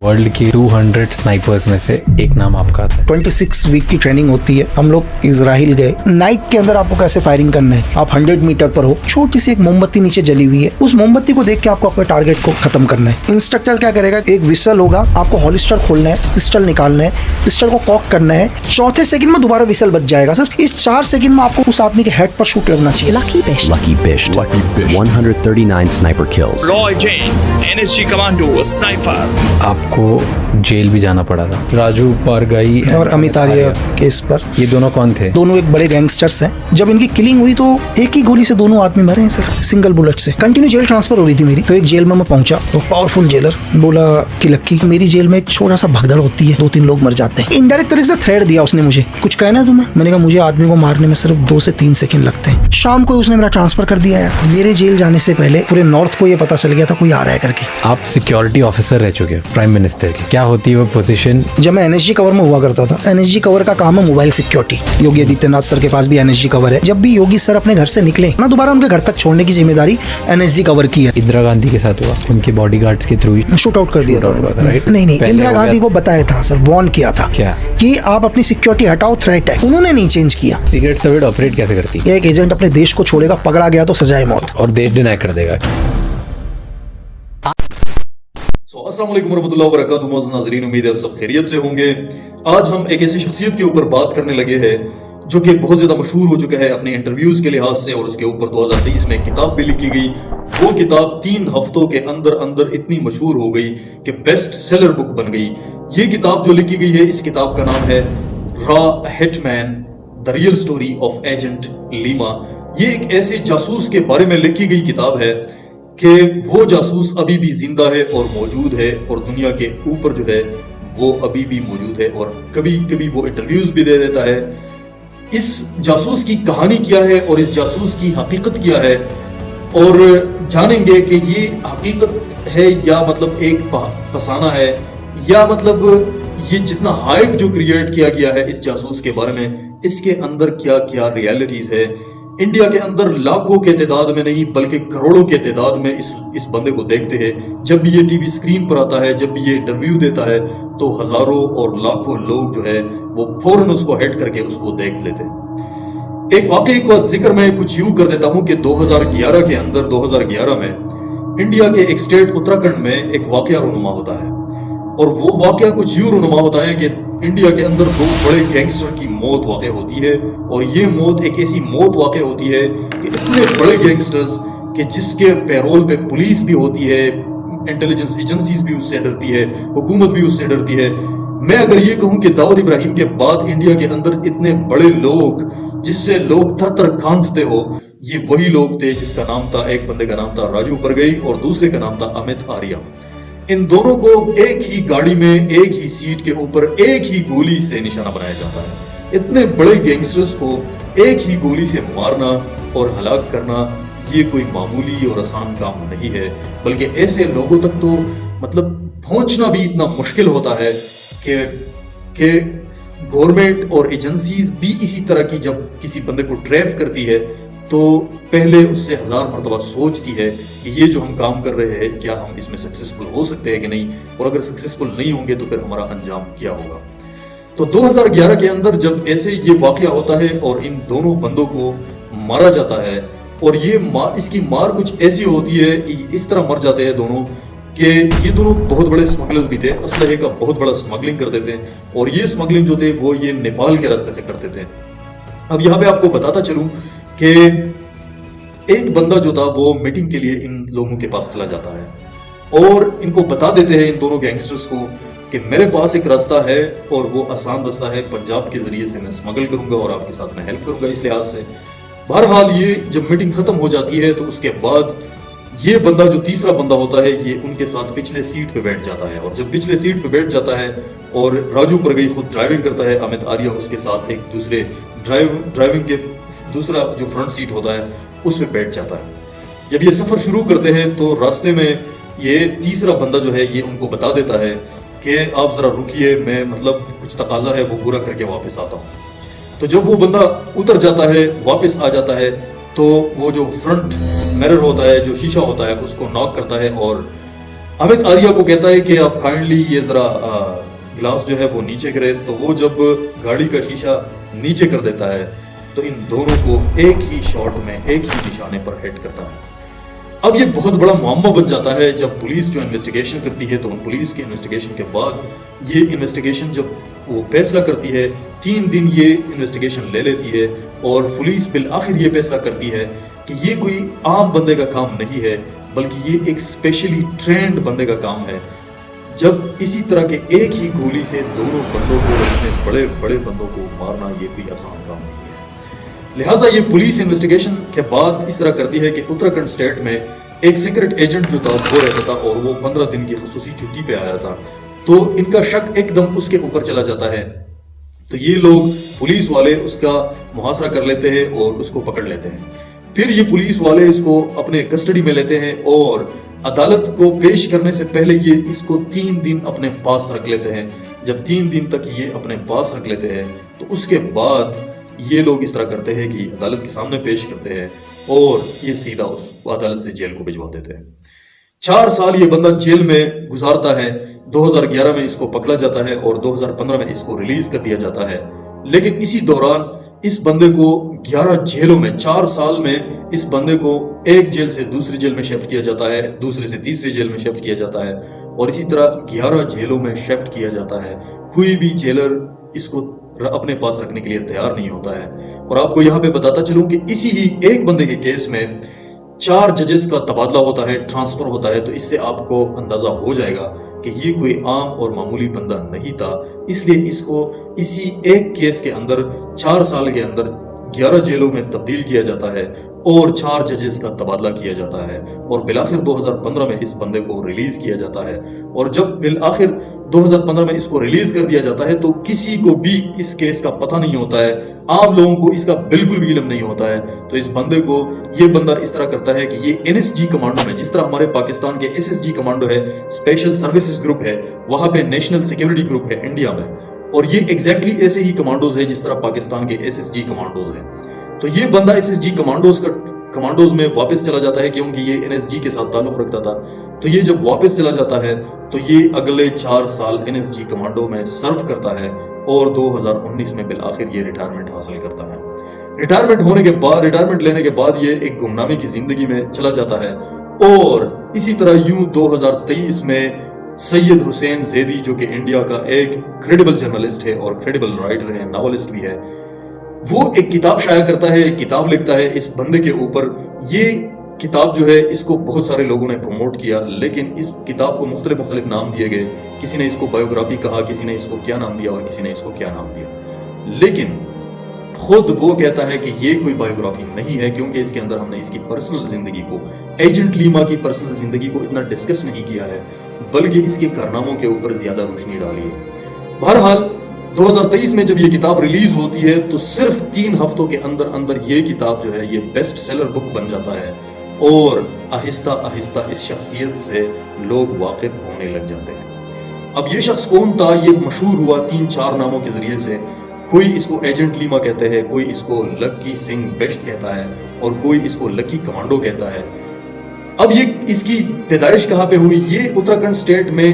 World के 200 snipers में से एक नाम आपका आता है। 26 वीक की ट्रेनिंग होती है। हम लोग इजराइल गए। नाइट के अंदर आपको कैसे फायरिंग करना है, आप 100 मीटर पर हो, छोटी सी एक मोमबत्ती नीचे जली हुई है, उस मोमबत्ती को देख के आपको अपने टारगेट को खत्म करना है। इंस्ट्रक्टर क्या करेगा, एक विसल होगा, आपको हॉलिस्टर खोलना है, पिस्टल निकालना है, पिस्टल को कॉक करना है, चौथे सेकंड में दोबारा विसल बज जाएगा। सिर्फ इस 4 सेकंड में आपको उस आदमी के हेड पर शूट करना चाहिए। Lucky Bisht. 139 sniper kills. Roy Jain, NSG Commando, sniper. आपको जेल भी जाना पड़ा था। राजू पारगाई और अमित आर्य केस पर। ये दोनों कौन थे? दोनों एक बड़े गैंगस्टर्स हैं। जब इनकी किलिंग हुई तो एक ही गोली से दोनों आदमी मरे हैं सर, सिंगल बुलेट से। कंटिन्यू जेल ट्रांसफर हो रही थी मेरी, तो एक जेल में मैं पहुंचा तो पावरफुल जेलर बोला कि लक्की मेरी जेल में एक छोटा सा भगदड़ होती है, 2-3 लोग मर जाते हैं। इनडायरेक्ट तरीके से थ्रेट दिया उसने मुझे, कुछ कहना है तुम्हें? मैंने कहा मुझे आदमी को मारने में सिर्फ 2 से 3 सेकंड लगते हैं। शाम को उसने मेरा ट्रांसफर कर दिया यार। मेरे जेल जाने से पहले पूरे नॉर्थ को ये पता चल गया था कोई आ रहा है करके। आप सिक्योरिटी ऑफिसर रह चुके हो प्राइम मिनिस्टर की, क्या होती है वो पोजीशन? जब मैं एनएसजी कवर में हुआ करता था, एनएसजी कवर का काम है mobile security. Yogi Adityanath sir के पास भी एनएसजी कवर है। जब भी योगी सर अपने घर से निकले ना, दोबारा उनके घर तक छोड़ने की जिम्मेदारी एनएसजी कवर की है। इंदिरा गांधी के साथ हुआ, उनके बॉडीगार्ड्स के थ्रू शूट आउट कर दिया था, राइट? नहीं इंदिरा गांधी को बताया था सर, वार्न किया था क्या कि आप अपनी सिक्योरिटी हटाओ, थ्रेट है। उन्होंने नहीं चेंज किया। सीक्रेट सर्विस ऑपरेट कैसे करती है? एक एजेंट अपने देश को छोड़ेगा, पकड़ा गया तो सजाए मौत, और देश डिनाई कर देगा। अस्सलाम वालेकुम रहमतुल्लाहि व बरकातुहू। मोअज़्ज़िज़ नाज़रीन, उम्मीद है आप सब खैरियत से होंगे। आज हम एक ऐसी शख्सियत के ऊपर बात करने लगे हैं जो कि बहुत ज़्यादा मशहूर हो चुका है अपने इंटरव्यूज़ के लिहाज से, और उसके ऊपर 2023 में एक किताब भी लिखी गई। वो किताब 3 हफ्तों के अंदर अंदर इतनी मशहूर हो गई कि बेस्ट सेलर बुक बन गई। ये किताब जो लिखी गई है, इस किताब का नाम है raw hitman, the real story of agent Lima. ये एक ऐसे जासूस के बारे में लिखी गई किताब है कि वो जासूस अभी भी जिंदा है और मौजूद है, और दुनिया के ऊपर जो है वो अभी भी मौजूद है, और कभी कभी वो इंटरव्यूज भी दे देता है। इस जासूस की कहानी क्या है और इस जासूस की हकीकत क्या है, और जानेंगे कि ये हकीकत है या मतलब एक फसाना है, या मतलब ये जितना हाइप जो क्रिएट किया गया है इस जासूस के बारे में, इसके अंदर क्या क्या रियलिटीज है। इंडिया के अंदर लाखों के तादाद में नहीं बल्कि करोड़ों के तादाद में इस बंदे को देखते हैं। जब भी ये टीवी स्क्रीन पर आता है, जब भी ये इंटरव्यू देता है, तो हजारों और लाखों लोग जो है वो फौरन उसको हेड करके उसको देख लेते हैं। एक वाकई का जिक्र मैं कुछ यूं कर देता हूं कि 2011 के अंदर 2011 में इंडिया के एक स्टेट उत्तराखंड में एक वाकया रूनुमा होता है, और वो वाकया कुछ यूं रूनुमा होता है कि इंडिया के अंदर 2 बड़े गैंगस्टर की मौत वाक़ होती है, और ये मौत एक ऐसी मौत वाक़ होती है कि इतने बड़े गैंगस्टर्स कि जिसके पैरोल पे पुलिस भी होती है, इंटेलिजेंस एजेंसीज भी उससे डरती है, हुकूमत भी उससे डरती है। मैं अगर ये कहूं कि दाऊद इब्राहिम के बाद इंडिया के अंदर इतने बड़े लोग जिससे लोग थर थर कांपते हो, ये वही लोग थे जिसका नाम था, एक बंदे का नाम था राजू परगई और दूसरे का नाम था अमित आर्या। इन दोनों को एक ही गाड़ी में, एक ही सीट के ऊपर, एक ही गोली से निशाना बनाया जाता है। इतने बड़े गैंगस्टर्स को एक ही गोली से मारना और हलाक करना ये कोई मामूली और आसान काम नहीं है, बल्कि ऐसे लोगों तक तो मतलब पहुंचना भी इतना मुश्किल होता है कि गवर्नमेंट और एजेंसीज भी इसी तरह की जब किसी बंदे को ट्रैप करती है तो पहले उससे 1000 मरतबा सोचती है कि ये जो हम काम कर रहे हैं क्या हम इसमें सक्सेसफुल हो सकते हैं कि नहीं, और अगर सक्सेसफुल नहीं होंगे तो फिर हमारा अंजाम क्या होगा। तो 2011 के अंदर जब ऐसे ये वाकया होता है और इन दोनों बंदों को मारा जाता है, और ये इसकी मार कुछ ऐसी होती है, इस तरह मर जाते हैं दोनों कि ये दोनों बहुत बड़े स्मगलर्स भी थे, असलहे का बहुत बड़ा स्मगलिंग करते थे, और ये स्मगलिंग जो थे वो ये नेपाल के रास्ते से करते थे। अब यहाँ पे आपको बताता चलूं कि एक बंदा जो था वो मीटिंग के लिए इन लोगों के पास चला जाता है और इनको बता देते हैं इन दोनों गैंगस्टर्स को कि मेरे पास एक रास्ता है और वो आसान रास्ता है, पंजाब के जरिए से मैं स्मगल करूंगा और आपके साथ मैं हेल्प करूंगा इस लिहाज से। बहरहाल ये जब मीटिंग खत्म हो जाती है तो उसके बाद ये बंदा जो तीसरा बंदा होता है ये उनके साथ पिछले सीट पे बैठ जाता है, और जब पिछले सीट पे बैठ जाता है और राजू परगई खुद ड्राइविंग करता है, अमित आर्या उसके साथ एक दूसरे ड्राइविंग के दूसरा जो फ्रंट सीट होता है उस पर बैठ जाता है। जब ये सफर शुरू करते हैं तो रास्ते में ये तीसरा बंदा जो है ये उनको बता देता है कि आप जरा रुकिए, मैं मतलब कुछ तकाजा है वो पूरा करके वापस आता हूँ। तो जब वो बंदा उतर जाता है, वापस आ जाता है, तो वो जो फ्रंट मिरर होता है, जो शीशा होता है, उसको नॉक करता है और अमित आर्या को कहता है कि आप काइंडली ये जरा गिलास जो है वो नीचे करे, तो वो जब गाड़ी का शीशा नीचे कर देता है तो इन दोनों को एक ही शॉट में एक ही निशाने पर हिट करता है। अब ये बहुत बड़ा मुअम्मा बन जाता है जब पुलिस जो इन्वेस्टिगेशन करती है, तो उन पुलिस की इन्वेस्टिगेशन के बाद ये इन्वेस्टिगेशन जब वो फैसला करती है, 3 दिन ये इन्वेस्टिगेशन ले लेती है और पुलिस बिल आखिर ये फैसला करती है कि ये कोई आम बंदे का काम नहीं है, बल्कि ये एक स्पेशली ट्रेंड बंदे का काम है। जब इसी तरह के एक ही गोली से दोनों बंदों को, इतने बड़े बड़े बंदों को मारना ये कोई आसान काम नहीं है। लिहाजा ये पुलिस इन्वेस्टिगेशन के बाद इस तरह करती है कि उत्तराखंड स्टेट में एक सीक्रेट एजेंट जो था वो रहता था और वो 15 दिन की खुसूसी छुट्टी पे आया था, तो इनका शक एकदम उसके ऊपर चला जाता है। तो ये लोग पुलिस वाले उसका मुहासरा कर लेते हैं और उसको पकड़ लेते हैं। फिर ये पुलिस वाले इसको अपने कस्टडी में लेते हैं और अदालत को पेश करने से पहले ये इसको 3 दिन अपने पास रख लेते हैं। जब 3 दिन तक ये अपने पास रख लेते हैं तो उसके बाद ये लोग इस तरह करते हैं कि अदालत के सामने पेश करते हैं और ये सीधा उस अदालत से जेल को भिजवा देते हैं। 4 साल ये बंदा जेल में गुजारता है। 2011 में इसको पकड़ा जाता है और 2015 में इसको रिलीज कर दिया जाता है। लेकिन इसी दौरान इस बंदे को 11 जेलों में, 4 साल में इस बंदे को एक जेल से दूसरी जेल में शिफ्ट किया जाता है, दूसरे से तीसरी जेल में शिफ्ट किया जाता है और इसी तरह 11 जेलों में शिफ्ट किया जाता है। कोई भी जेलर इसको अपने पास रखने के लिए तैयार नहीं होता है। और आपको यहाँ पे बताता चलूं कि इसी ही एक बंदे के केस में 4 जजेस का तबादला होता है, ट्रांसफर होता है, तो इससे आपको अंदाजा हो जाएगा कि ये कोई आम और मामूली बंदा नहीं था। इसलिए इसको इसी एक केस के अंदर 4 साल के अंदर 11 जेलों में तब्दील किया जाता है और 4 जजेस का तबादला किया जाता है और बिलाखिर 2015 में इस बंदे को रिलीज किया जाता है। और जब बिलाखिर 2015 में इसको रिलीज कर दिया जाता है तो किसी को भी इस केस का पता नहीं होता है, आम लोगों को इसका बिल्कुल भी इल्म नहीं होता है। तो इस बंदे को, ये बंदा इस तरह करता है कि ये NSG कमांडो में, जिस तरह हमारे पाकिस्तान के SSG कमांडो है, स्पेशल सर्विसेज ग्रुप है, वहां पे नेशनल सिक्योरिटी ग्रुप है इंडिया में, और ये एग्जैक्टली ऐसे ही कमांडोज है जिस तरह पाकिस्तान के SSG कमांडोज है। तो ये बंदा SSG कमांडोज में वापस चला जाता है क्योंकि ये NSG के साथ ताल्लुक रखता था। तो ये जब वापस चला जाता है तो ये अगले 4 साल NSG कमांडो में सर्व करता है और 2019 में बिलाखिर ये रिटायरमेंट हासिल करता है। रिटायरमेंट लेने के बाद ये एक गुमनामी की जिंदगी में चला जाता है और इसी तरह यूं 2023 में सैयद हुसैन जैदी, जो कि इंडिया का एक क्रेडिबल जर्नलिस्ट है और क्रेडिबल राइटर है, नॉवेलिस्ट भी है, वो एक किताब शाया करता है, एक किताब लिखता है इस बंदे के ऊपर। ये किताब जो है इसको बहुत सारे लोगों ने प्रमोट किया, लेकिन इस किताब को मुख्तलिफ नाम दिए गए। किसी ने इसको बायोग्राफी कहा, किसी ने इसको क्या नाम दिया और किसी ने इसको क्या नाम दिया। लेकिन खुद वो कहता है कि ये कोई बायोग्राफी नहीं है क्योंकि इसके अंदर हमने इसकी पर्सनल जिंदगी को, एजेंट लीमा की पर्सनल जिंदगी को इतना डिस्कस नहीं किया है, बल्कि इसके कारनामों के ऊपर ज्यादा रोशनी डाली है। बहरहाल 2023 में जब ये किताब रिलीज होती है तो सिर्फ 3 हफ्तों के अंदर ये किताब जो है ये बेस्ट सेलर बुक बन जाता है और आहिस्ता आहिस्ता इस शख्सियत से लोग वाकिफ होने लग जाते हैं। अब ये शख्स कौन था? ये मशहूर हुआ 3-4 नामों के जरिए से। कोई इसको एजेंट लीमा कहते हैं, कोई इसको लक्की सिंह बेस्ट कहता है और कोई इसको लक्की कमांडो कहता है। अब ये इसकी पैदाइश कहाँ पे हुई? ये उत्तराखंड स्टेट में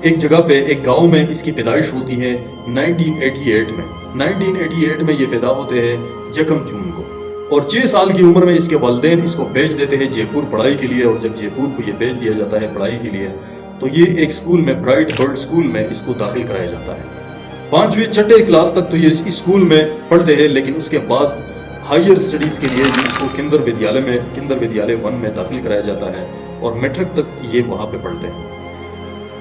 एक जगह पे, एक गांव में इसकी पैदाइश होती है 1988 में। 1988 में ये पैदा होते हैं 1 जून को और 6 साल की उम्र में इसके वालिदैन इसको भेज देते हैं जयपुर पढ़ाई के लिए। और जब जयपुर को ये भेज दिया जाता है पढ़ाई के लिए तो ये एक स्कूल में, ब्राइट बर्ड स्कूल में इसको दाखिल कराया जाता है। 5वीं-6वीं क्लास तक तो ये इस स्कूल में पढ़ते हैं, लेकिन उसके बाद हायर स्टडीज के लिए इसको किंदर विद्यालय 1 में दाखिल कराया जाता है और मैट्रिक तक ये वहां पे पढ़ते हैं।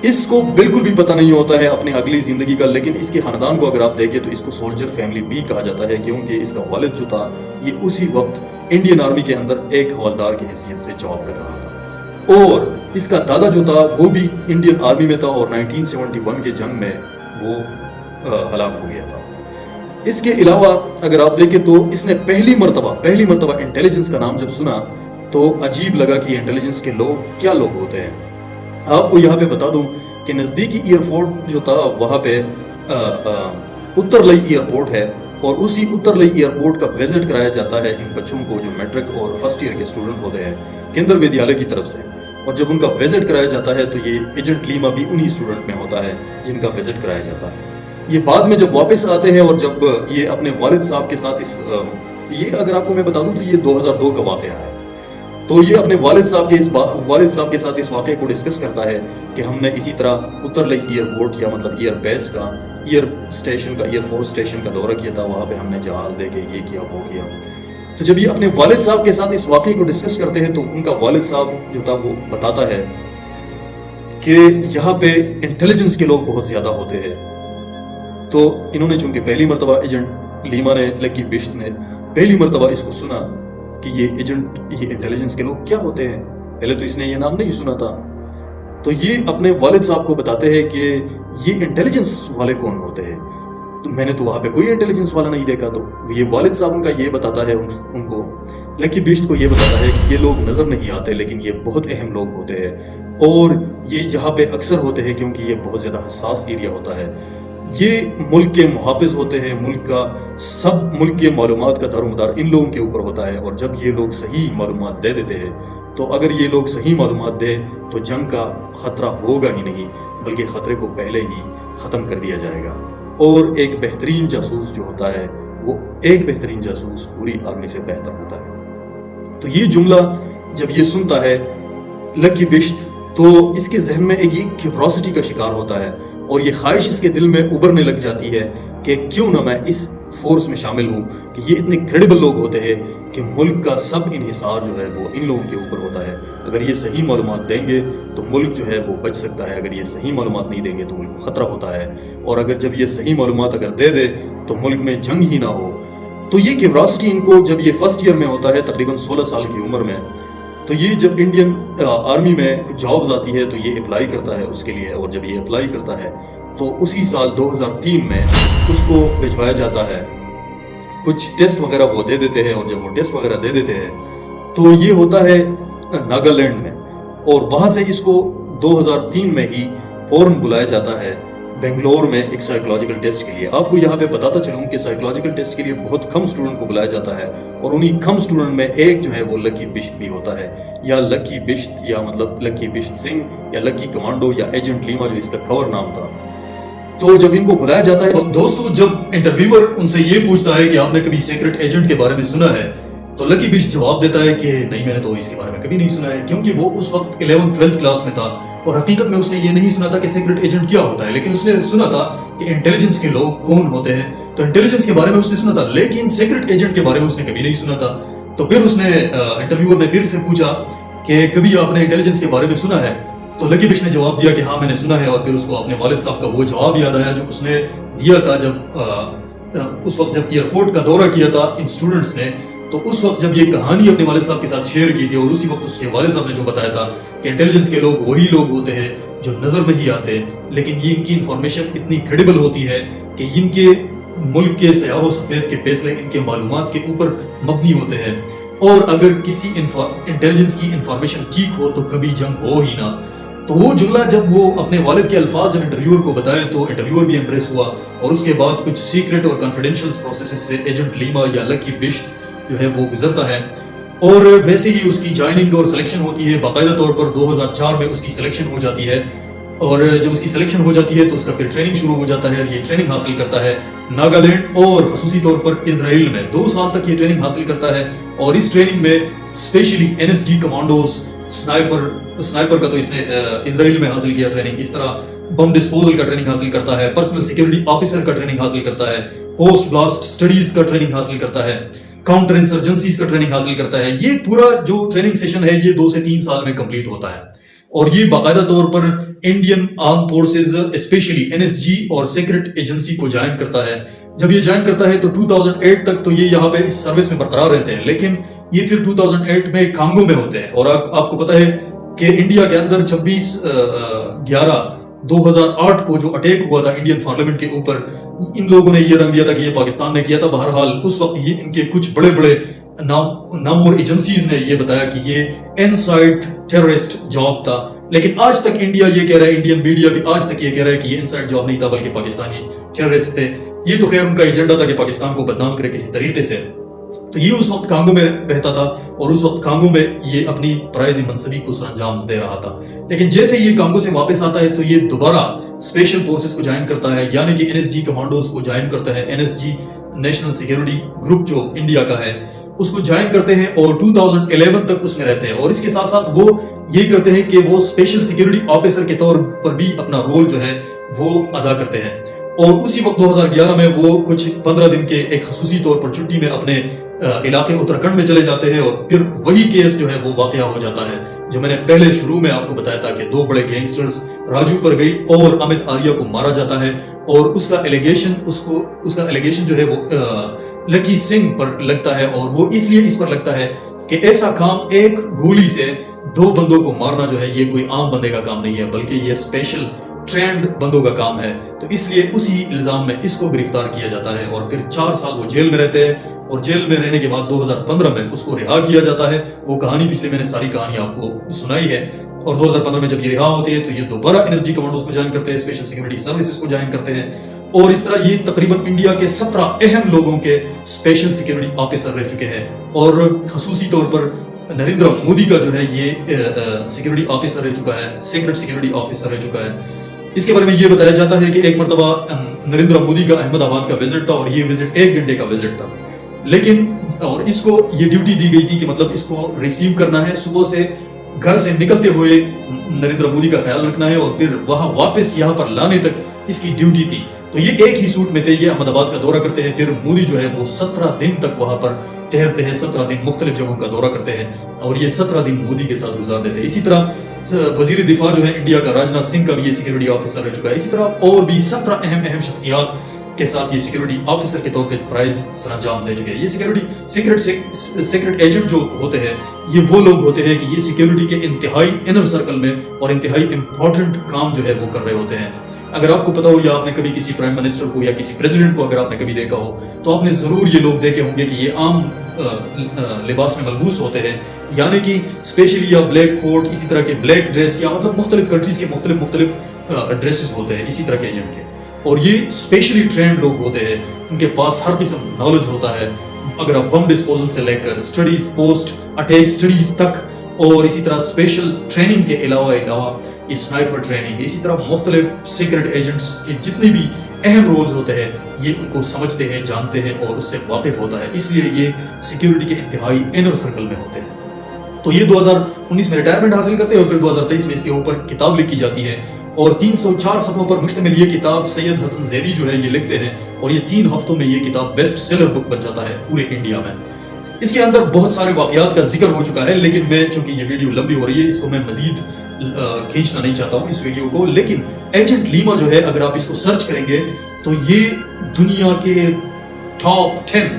इसको बिल्कुल भी पता नहीं होता है अपनी अगली जिंदगी का, लेकिन इसके खानदान को अगर आप देखें तो इसको सोल्जर फैमिली भी कहा जाता है क्योंकि इसका वालिद जो था ये उसी वक्त इंडियन आर्मी के अंदर एक हवलदार की हैसियत से जॉब कर रहा था और इसका दादा जो था वो भी इंडियन आर्मी में था और 1971 के जंग में वो हलाक हो गया था। इसके अलावा अगर आप देखें तो इसने पहली मर्तबा इंटेलिजेंस का नाम जब सुना तो अजीब लगा कि इंटेलिजेंस के लोग क्या लोग होते हैं। आपको यहाँ पे बता दूं कि नजदीकी एयरपोर्ट जो था वहां पे उत्तरलई एयरपोर्ट है और उसी उत्तरलई एयरपोर्ट का विजिट कराया जाता है इन बच्चों को जो मैट्रिक और फर्स्ट ईयर के स्टूडेंट होते हैं केंद्र विद्यालय की तरफ से। اور جب ان کا وزٹ کرایا جاتا ہے تو یہ ایجنٹ لیما بھی انہی اسٹوڈنٹ میں ہوتا ہے جن کا وزٹ کرایا جاتا ہے. یہ بعد میں جب واپس آتے ہیں اور جب یہ اپنے والد صاحب کے ساتھ یہ اگر آپ کو میں بتا دوں تو یہ 2002 کا واقعہ ہے. تو یہ اپنے والد صاحب کے ساتھ اس واقعے کو ڈسکس کرتا ہے کہ ہم نے اسی طرح اتر لئی ایئرپورٹ یا مطلب ایئر بیس کا ایئر فورس اسٹیشن کا دورہ کیا تھا. وہاں پہ ہم نے جہاز دے کے یہ کیا وہ کیا. تو جب یہ اپنے والد صاحب کے ساتھ اس واقعے کو ڈسکس کرتے ہیں تو ان کا والد صاحب جو تھا وہ بتاتا ہے کہ یہاں پہ انٹیلیجنس کے لوگ بہت زیادہ ہوتے ہیں. تو انہوں نے چونکہ پہلی مرتبہ ایجنٹ لیما نے لکی بشت نے پہلی مرتبہ اس کو سنا کہ یہ انٹیلیجنس کے لوگ کیا ہوتے ہیں. پہلے تو اس نے یہ نام نہیں سنا تھا. تو یہ اپنے والد صاحب کو بتاتے ہیں کہ یہ انٹیلیجنس والے کون ہوتے ہیں. تو میں نے تو وہاں پہ کوئی انٹیلیجنس والا نہیں دیکھا. تو یہ والد صاحب ان کا یہ بتاتا ہے ان کو لکی بشت کو یہ بتاتا ہے کہ یہ لوگ نظر نہیں آتے لیکن یہ بہت اہم لوگ ہوتے ہیں اور یہ یہاں پہ اکثر ہوتے ہیں کیونکہ یہ بہت زیادہ حساس ایریا ہوتا ہے. یہ ملک کے محافظ ہوتے ہیں. ملک کے معلومات کا دار و مدار ان لوگوں کے اوپر ہوتا ہے. اور جب یہ لوگ صحیح معلومات دے دیتے ہیں تو اگر یہ لوگ صحیح معلومات دیں تو جنگ کا خطرہ ہوگا ہی نہیں بلکہ خطرے کو پہلے ہی ختم کر دیا جائے گا. اور ایک بہترین جاسوس جو ہوتا ہے وہ ایک بہترین جاسوس پوری آرمی سے بہتر ہوتا ہے. تو یہ جملہ جب یہ سنتا ہے لکی بشت تو اس کے ذہن میں ایک کیوریوسٹی کا شکار ہوتا ہے اور یہ خواہش اس کے دل میں ابھرنے لگ جاتی ہے کہ کیوں نہ میں اس فورس میں شامل ہوں کہ یہ اتنے کریڈیبل لوگ ہوتے ہیں کہ ملک کا سب انحصار جو ہے وہ ان لوگوں کے اوپر ہوتا ہے. اگر یہ صحیح معلومات دیں گے تو ملک جو ہے وہ بچ سکتا ہے. اگر یہ صحیح معلومات نہیں دیں گے تو ملک کو خطرہ ہوتا ہے. اور اگر جب یہ صحیح معلومات اگر دے دے تو ملک میں جنگ ہی نہ ہو. تو یہ کیوریوسٹی ان کو جب یہ فرسٹ ایئر میں ہوتا ہے تقریباً 16 سال کی عمر میں تو یہ جب انڈین آرمی میں کچھ جابز آتی ہے تو یہ اپلائی کرتا ہے اس کے لیے. اور جب یہ اپلائی کرتا ہے تو اسی سال 2003 میں اس کو بھجوایا جاتا ہے. کچھ ٹیسٹ وغیرہ وہ دے دیتے ہیں اور جب وہ ٹیسٹ وغیرہ دے دیتے ہیں تو یہ ہوتا ہے ناگالینڈ میں. اور وہاں سے اس کو 2003 میں ہی فوراً بلایا جاتا ہے بنگلور میں ایک سائیکولوجیکل ٹیسٹ کے لیے. آپ کو یہاں پہ بتاتا چلوں کہ سائیکولوجیکل ٹیسٹ کے لیے بہت کم اسٹوڈنٹ کو بلایا جاتا ہے اور انہی کم اسٹوڈنٹ میں ایک جو ہے وہ لکی بشت بھی ہوتا ہے یا لکی بشت یا مطلب لکی بشت سنگھ یا لکی کمانڈو یا ایجنٹ لیما جو اس کا کور نام تھا. تو جب ان کو بلایا جاتا ہے دوستو جب انٹرویور ان سے یہ پوچھتا ہے کہ آپ نے کبھی سیکرٹ ایجنٹ کے بارے میں سنا ہے تو لکی بشت جواب دیتا ہے کہ نہیں میں نے تو اس کے بارے میں کبھی نہیں سنا ہے کیونکہ وہ اس وقت 11th-12th کلاس میں تھا اور حقیقت میں اس نے یہ نہیں سنا تھا کہ سیکرٹ ایجنٹ کیا ہوتا ہے لیکن اس نے سنا تھا کہ انٹیلیجنس کے لوگ کون ہوتے ہیں. تو انٹیلیجنس کے بارے میں اس نے سنا تھا لیکن سیکرٹ ایجنٹ کے بارے میں اس نے کبھی نہیں سنا تھا. تو پھر اس نے انٹرویور نے پھر سے پوچھا کہ کبھی آپ نے انٹیلیجنس کے بارے میں سنا ہے تو لکی بشت نے جواب دیا کہ ہاں میں نے سنا ہے. اور پھر اس کو اپنے والد صاحب کا وہ جواب یاد آیا جو اس نے دیا تھا جب اس وقت جب ایئرپورٹ کا دورہ کیا تھا ان اسٹوڈنٹس نے. تو اس وقت جب یہ کہانی اپنے والد صاحب کے ساتھ شیئر کی تھی اور اسی وقت اس کے والد صاحب نے جو بتایا تھا کہ انٹیلیجنس کے لوگ وہی لوگ ہوتے ہیں جو نظر نہیں آتے لیکن یہ ان کی انفارمیشن اتنی کریڈیبل ہوتی ہے کہ ان کے ملک کے سیاہ و سفید کے فیصلے ان کے معلومات کے اوپر مبنی ہوتے ہیں. اور اگر کسی انٹیلیجنس کی انفارمیشن ٹھیک ہو تو کبھی جنگ ہو ہی نہ. تو وہ جملہ جب وہ اپنے والد کے الفاظ جب انٹرویور کو بتائے تو انٹرویور بھی امپریس ہوا اور اس کے بعد کچھ سیکرٹ اور کانفیڈینشیل پروسیسز سے ایجنٹ لیما یا لکی بشت جو ہے وہ گزرتا ہے. اور ویسے ہی اس کی جوائننگ اور سلیکشن ہوتی ہے. باقاعدہ طور پر 2004 میں اس کی سلیکشن ہو جاتی ہے اور جب اس کی سلیکشن ہو جاتی ہے تو اس کا پھر ٹریننگ شروع ہو جاتا ہے. یہ ٹریننگ حاصل کرتا ہے ناگالینڈ اور خصوصی طور پر اسرائیل میں 2 سال تک یہ ٹریننگ حاصل کرتا ہے. اور اس ٹریننگ میں اسپیشلی NSG کمانڈوز سنائپر کا تو اس نے اسرائیل میں حاصل کیا ٹریننگ. اس طرح بم ڈسپوزل کا ٹریننگ حاصل کرتا ہے. پرسنل سیکیورٹی آفیسر کا ٹریننگ حاصل کرتا ہے. پوسٹ بلاسٹ سٹڈیز کا ٹریننگ حاصل کرتا ہے. کاؤنٹر انسرجنسیز کا ٹریننگ حاصل کرتا ہے. یہ پورا جو ٹریننگ سیشن ہے یہ 2 سے 3 سال میں کمپلیٹ ہوتا ہے. اور یہ باقاعدہ طور پر Indian arm forces especially NSG اور سیکرٹ ایجنسی کو جوائن کرتا ہے. جب یہ جوائن کرتا ہے تو 2008 تک تو یہ یہاں پہ اس سروس میں برقرار رہتے ہیں لیکن یہ پھر 2008 میں کانگو میں ہوتے ہیں. اور آپ کو پتا ہے کہ انڈیا کے اندر 26/11/2008 کو جو اٹیک ہوا تھا انڈین پارلیمنٹ کے اوپر ان لوگوں نے یہ رنگ دیا تھا کہ یہ پاکستان نے کیا تھا. بہرحال اس وقت یہ ان کے کچھ بڑے بڑے نامور ایجنسیز نے یہ بتایا کہ یہ انسائڈ ٹیررسٹ جاب تھا لیکن آج تک انڈیا یہ کہہ رہا ہے, انڈین میڈیا بھی آج تک یہ کہہ رہا ہے کہ یہ انسائڈ جاب نہیں تھا بلکہ پاکستانی ٹیررسٹ تھے. یہ تو خیر ان کا ایجنڈا تھا کہ پاکستان کو بدنام کرے کسی طریقے سے. तो ये उस वक्त कांगो में रहता था और उस वक्त कांगो में ये अपनी फराइज़ मनसबी को सरंजाम दे रहा था। लेकिन जैसे ये कांगो से वापस आता है तो ये दोबारा स्पेशल फोर्सेस को ज्वाइन करता है, यानी कि एनएसजी कमांडोज को ज्वाइन करता है। एनएसजी नेशनल सिक्योरिटी ग्रुप जो इंडिया का है उसको ज्वाइन करते हैं और 2011 तक उसमें रहते हैं। और इसके साथ साथ वो ये करते हैं कि वो स्पेशल सिक्योरिटी ऑफिसर के तौर पर भी अपना रोल जो है वो अदा करते हैं। और उसी वक्त 2011 में वो कुछ 15 दिन के एक खसूसी तौर पर छुट्टी में अपने इलाके उत्तराखंड में चले जाते हैं और फिर वही केस जो है वो वाकया हो जाता है जो मैंने पहले शुरू में आपको बताया था कि दो बड़े गैंगस्टर्स राजू पर गई और अमित आर्या को मारा जाता है। और उसका एलिगेशन जो है वो लकी सिंह पर लगता है और वो इसलिए इस पर लगता है कि ऐसा काम एक गोली से दो बंदों को मारना जो है ये कोई आम बंदे का काम नहीं है, बल्कि ये स्पेशल ट्रेंड बंदों का काम है। तो इसलिए उसी इल्जाम में इसको गिरफ्तार किया जाता है और फिर 4 साल वो जेल में रहते हैं। और जेल में रहने के बाद 2015 में उसको रिहा किया जाता है। वो कहानी पिछले मैंने सारी कहानी आपको सुनाई है। और 2015 में जब ये रिहा होती है तो ये दोबारा एनएसजी कमांडोज को ज्वाइन करते हैं, स्पेशल सिक्योरिटी सर्विसेज को ज्वाइन करते हैं। और इस तरह ये तकरीबन इंडिया के 17 अहम लोगों के स्पेशल सिक्योरिटी ऑफिसर रह चुके हैं। और खसूसी तौर पर नरेंद्र मोदी का जो है ये सिक्योरिटी ऑफिसर रह चुका है, सीक्रेट सिक्योरिटी ऑफिसर रह चुका है। इसके बारे में ये बताया जाता है कि एक मरतबा नरेंद्र मोदी का अहमदाबाद का विजिट था और ये विजिट 1 घंटे का विजिट था, लेकिन और इसको ये ड्यूटी दी गई थी कि मतलब इसको रिसीव करना है, सुबह से घर से निकलते हुए नरेंद्र मोदी का ख्याल रखना है और फिर वहां वापस यहाँ पर लाने तक इसकी ड्यूटी थी। तो ये एक ही सूट में थे, ये अहमदाबाद का दौरा करते हैं। फिर मोदी जो है वो 17 दिन तक वहां पर ठहरते हैं, 17 दिन मुख्तलिफ जगहों का दौरा करते हैं और ये 17 दिन मोदी के साथ गुजार देते हैं। इसी तरह वजीर दिफा जो है इंडिया का राजनाथ सिंह का भी ये सिक्योरिटी ऑफिसर रह चुका है। इसी तरह और भी 17 अहम शख्सियात के साथ ये सिक्योरिटी ऑफिसर के तौर पे प्राइज सरंजाम दे चुके हैं। ये सिक्योरिटी सीक्रेट एजेंट जो होते हैं ये वो लोग होते हैं कि ये सिक्योरिटी के इंतहाई इनर सर्कल में और इंतहाई इंपॉर्टेंट काम जो है वो कर रहे होते हैं। अगर आपको पता हो या आपने कभी किसी प्राइम मिनिस्टर को या किसी प्रेसिडेंट को अगर आपने कभी देखा हो तो आपने जरूर ये लोग देखे होंगे कि ये आम लिबास में मलबूस होते हैं, यानी कि स्पेशली या ब्लैक कोट, इसी तरह के ब्लैक ड्रेस या मतलब मुख्तलिफ कंट्रीज के मुख्तलिफ ड्रेसेस होते हैं इसी तरह के एजेंट के। और ये स्पेशली ट्रेंड लोग होते हैं, इनके पास हर किस्म नॉलेज होता है। अगर आप बम डिस्पोजल से लेकर स्टडीज, पोस्ट अटैक स्टडीज तक और इसी तरह स्पेशल ट्रेनिंग के अलावा ये स्नाइपर ट्रेनिंग, इसी तरह मुख्तलिफ सीक्रेट एजेंट्स के जितने भी अहम रोल्स होते हैं ये उनको समझते हैं, जानते हैं और उससे वाकिफ होता है। इसलिए ये सिक्योरिटी के इंतहाई इनर सर्कल में होते हैं। तो ये 2019 में रिटायरमेंट हासिल करते हैं और फिर 2023 में इसके ऊपर किताब लिखी जाती है और 304 सफ़ों पर मुश्तमिल ये किताब सैयद हसन ज़ैदी जो है ये लिखते हैं और ये 3 हफ्तों में ये किताब बेस्ट सेलर बुक बन जाता है पूरे इंडिया में। इसके अंदर बहुत सारे वाक़यात का जिक्र हो चुका है, लेकिन मैं चूंकि ये वीडियो लंबी हो रही है इसको मैं मजीद खींचना नहीं चाहता हूँ इस वीडियो को। लेकिन एजेंट लीमा जो है अगर आप इसको सर्च करेंगे तो ये दुनिया के टॉप 10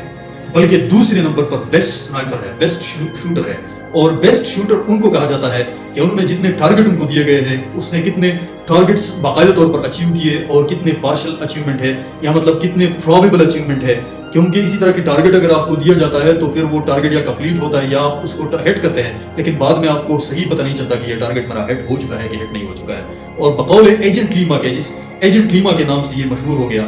बल्कि दूसरे नंबर पर बेस्ट स्नाइपर है, बेस्ट शूटर है। और बेस्ट शूटर उनको कहा जाता है कि उन्होंने जितने टारगेट उनको दिए गए हैं उसने कितने टारगेट्स बाकायदा तौर पर अचीव किए और कितने पार्शियल अचीवमेंट है या मतलब कितने प्रोबेबल अचीवमेंट है। क्योंकि इसी तरह के टारगेट अगर आपको दिया जाता है तो फिर वो टारगेट या कंप्लीट होता है या आप उसको हिट करते हैं, लेकिन बाद में आपको सही पता नहीं चलता कि ये टारगेट मेरा हिट हो चुका है कि हिट नहीं हो चुका है। और बकौल एजेंट लीमा के, जिस एजेंट लीमा के नाम से ये मशहूर हो गया,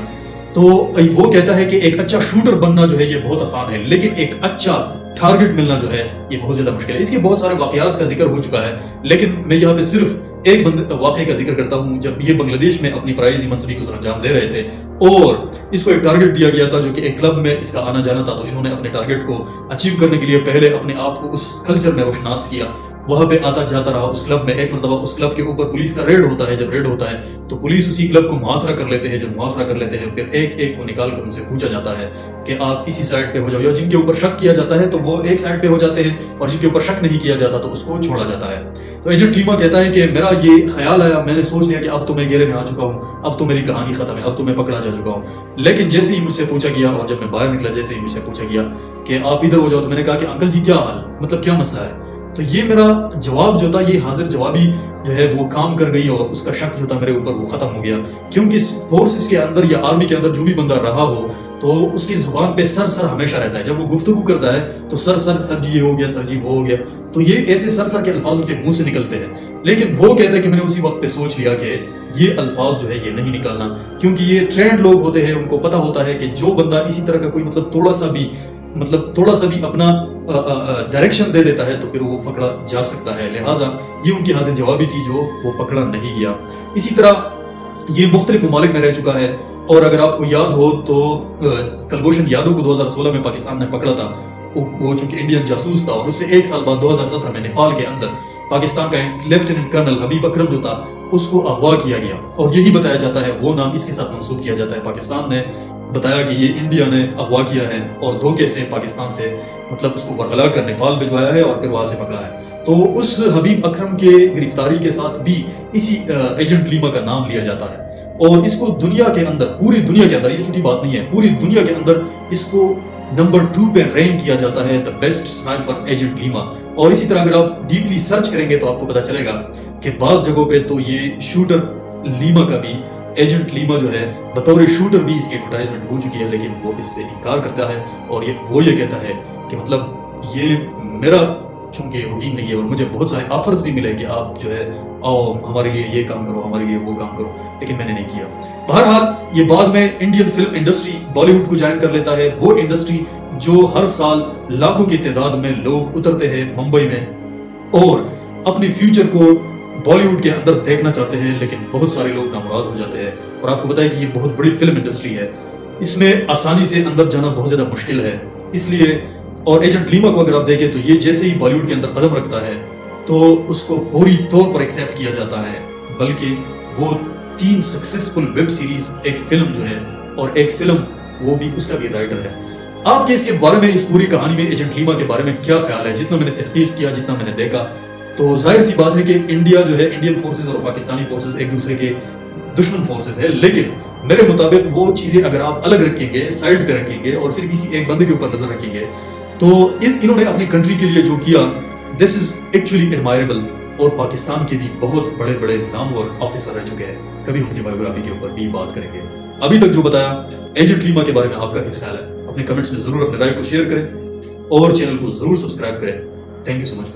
तो वो कहता है कि एक अच्छा शूटर बनना जो है ये बहुत आसान है, लेकिन एक अच्छा टारगेट मिलना जो है ये बहुत ज्यादा मुश्किल है। इसके बहुत सारे वाकयात का जिक्र हो चुका है, लेकिन मैं यहाँ पे सिर्फ एक वाकये का जिक्र करता हूँ। जब ये बांग्लादेश में अपनी प्राइज मनसबी को सरंजाम दे रहे थे और इसको एक टारगेट दिया गया था जो कि एक क्लब में इसका आना जाना था, तो इन्होंने अपने टारगेट को अचीव करने के लिए पहले अपने आप को उस कल्चर में रोशनास किया, वहां पे आता जाता रहा उस क्लब में। एक मरतबा उस क्लब के ऊपर पुलिस का रेड होता है, जब रेड होता है तो पुलिस उसी क्लब को मुहासरा कर लेते हैं। जब मुहासरा कर लेते हैं फिर एक एक को निकाल कर उनसे पूछा जाता है कि आप इसी साइड पे हो जाओ, या जिनके ऊपर शक किया जाता है तो वो एक साइड पे हो जाते हैं और जिनके ऊपर शक नहीं किया जाता तो उसको छोड़ा जाता है। तो एजेंट लीमा कहता है कि मेरा ये ख्याल आया, मैंने सोच लिया कि अब तो मैं घेरे में आ चुका हूँ, अब तो मेरी कहानी खत्म है, अब तो मैं पकड़ा जा चुका हूँ। लेकिन जैसे ही मुझसे पूछा गया और जब मैं बाहर निकला, जैसे ही मुझसे पूछा गया कि आप इधर हो जाओ, तो मैंने कहा कि अंकल जी क्या हाल, मतलब क्या मसला है। तो ये मेरा जवाब जो था, ये हाजिर जवाबी जो है वो काम कर गई और उसका शक जो था मेरे ऊपर वो खत्म हो गया। क्योंकि फोर्सेस के अंदर या आर्मी के अंदर जो भी बंदा रहा हो तो उसकी जुबान पे सर सर हमेशा रहता है। जब वो गुफ्तगू करता है तो सर सर सर जी ये हो गया, सर जी वो हो गया, तो ये ऐसे सर सर के अल्फाज उनके मुंह से निकलते हैं। लेकिन वो कहते हैं कि मैंने उसी वक्त पे सोच लिया कि ये अल्फाज जो है ये नहीं निकालना, क्योंकि ये ट्रेंड लोग होते हैं, उनको पता होता है कि जो बंदा इसी तरह का कोई मतलब थोड़ा सा भी मतलब थोड़ा सा भी अपना डायरेक्शन दे देता है तो फिर वो पकड़ा जा सकता है। लिहाजा ये उनकी हाजिर जवाबी थी जो वो पकड़ा नहीं गया। इसी तरह ये मुख्तलिफ ममालिक में रह चुका है, और अगर आपको याद हो तो कुलभूषण यादव को 2016 में पाकिस्तान ने पकड़ा था। वो चूंकि इंडियन जासूस था, और उससे एक साल बाद 2017 में नेपाल के अंदर पाकिस्तान का लेफ्टिनेंट कर्नल हबीब अकरम जो था उसको अगवा किया गया, और यही बताया जाता है, वो नाम इसके साथ मंसूब किया जाता है। पाकिस्तान ने बताया कि ये इंडिया ने अगवा किया है और धोखे से पाकिस्तान से मतलब उसको बरगला कर नेपाल भिजवाया है और फिर वहां से पकड़ा है। तो उस हबीब अकरम के गिरफ्तारी के साथ भी इसी एजेंट लीमा का नाम लिया जाता है, और इसको दुनिया के अंदर, पूरी दुनिया के अंदर, ये छोटी बात नहीं है, पूरी दुनिया के अंदर इसको नंबर 2 पे रैंक किया जाता है, the best sniper agent Lima. और इसी तरह अगर आप डीपली सर्च करेंगे तो आपको पता चलेगा कि बाज जगहों पे तो ये शूटर लीमा का भी, एजेंट लीमा जो है बतौर शूटर भी इसकी एडवर्टाइजमेंट हो चुकी है, लेकिन वो इससे इनकार करता है, और ये कहता है कि मतलब ये मेरा चूंकि रूटीन नहीं है, और मुझे बहुत सारे ऑफर्स भी मिले कि आप जो है आओ हमारे लिए ये काम करो, हमारे लिए वो काम करो, लेकिन मैंने नहीं किया। बहरहाल ये बाद में इंडियन फिल्म इंडस्ट्री बॉलीवुड को ज्वाइन कर लेता है, वो इंडस्ट्री जो हर साल लाखों की तादाद में लोग उतरते हैं मुंबई में और अपनी फ्यूचर को बॉलीवुड के अंदर देखना चाहते हैं, लेकिन बहुत सारे लोग नामुराद हो जाते हैं। और आपको पता है कि ये बहुत बड़ी फिल्म इंडस्ट्री है, इसमें आसानी से अंदर जाना बहुत ज्यादा मुश्किल है, इसलिए। और एजेंट लीमा को अगर आप देखें तो ये जैसे ही बॉलीवुड के अंदर कदम रखता है तो उसको पूरी तौर पर एक्सेप्ट किया जाता है, बल्कि वो 3 सक्सेसफुल वेब सीरीज, एक फिल्म जो है, और एक फिल्म वो भी उसका भी राइटर है। आपके इसके बारे में, इस पूरी कहानी में एजेंट लीमा के बारे में क्या ख्याल है? जितना मैंने तहकीक किया, जितना मैंने देखा, तो जाहिर सी बात है कि इंडिया जो है, इंडियन फोर्सेस और पाकिस्तानी फोर्सेस एक दूसरे के दुश्मन फोर्सेस है, लेकिन मेरे मुताबिक वो चीजें अगर आप अलग रखेंगे, साइड पे रखेंगे और सिर्फ किसी एक बंदे के ऊपर नजर रखेंगे, तो इन्होंने अपनी कंट्री के लिए जो किया, दिस इज एक्चुअली एडमायरेबल। और पाकिस्तान के भी बहुत बड़े बड़े नामवर ऑफिसर रह चुके हैं, कभी उनकी बायोग्राफी के ऊपर भी बात करेंगे। अभी तक जो बताया एजेंट लीमा के बारे में आपका क्या ख्याल है? अपने कमेंट्स में जरूर अपने राय को शेयर करें और चैनल को जरूर सब्सक्राइब करें। Thank you so much.